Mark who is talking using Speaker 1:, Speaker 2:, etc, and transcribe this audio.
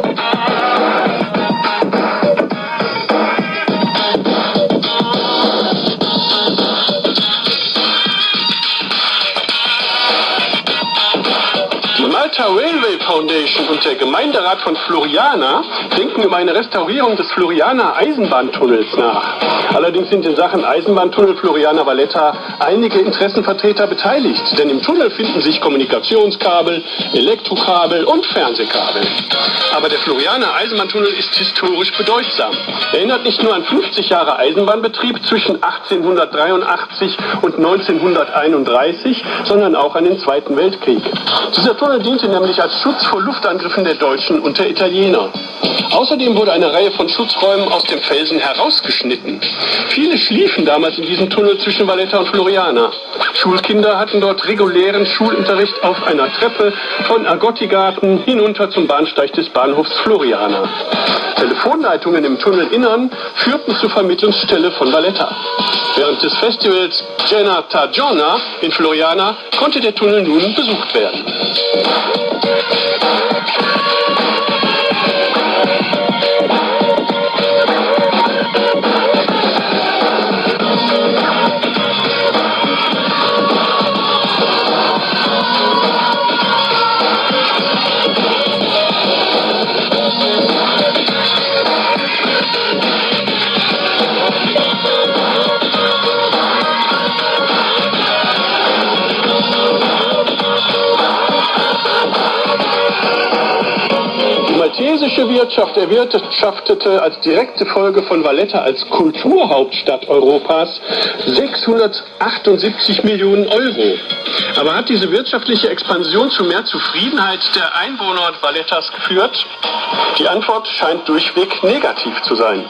Speaker 1: Die Malta Railway Foundation und der Gemeinderat von Floriana denken über eine Restaurierung des Floriana Eisenbahntunnels nach. Allerdings sind in Sachen Eisenbahntunnel Floriana Valletta einige Interessenvertreter beteiligt, denn im Tunnel finden sich Kommunikationskabel, Elektrokabel und Fernsehkabel. Aber der Floriana Eisenbahntunnel ist historisch bedeutsam. Er erinnert nicht nur an 50 Jahre Eisenbahnbetrieb zwischen 1883 und 1931, sondern auch an den Zweiten Weltkrieg. Dieser Tunnel diente nämlich als Schutz vor Luftangriffen der Deutschen und der Italiener. Außerdem wurde eine Reihe von Schutzräumen aus dem Felsen herausgeschnitten. Viele schliefen damals in diesem Tunnel zwischen Valletta und Floriana. Schulkinder hatten dort regulären Schulunterricht auf einer Treppe von Agottigarten hinunter zum Bahnsteig des Bahnhofs Floriana. Telefonleitungen im Tunnelinnern führten zur Vermittlungsstelle von Valletta. Während des Festivals Cena ta Giorna in Floriana konnte der Tunnel nun besucht werden. Die maltesische Wirtschaft erwirtschaftete als direkte Folge von Valletta als Kulturhauptstadt Europas 678 Millionen Euro. Aber hat diese wirtschaftliche Expansion zu mehr Zufriedenheit der Einwohner Vallettas geführt? Die Antwort scheint durchweg negativ zu sein.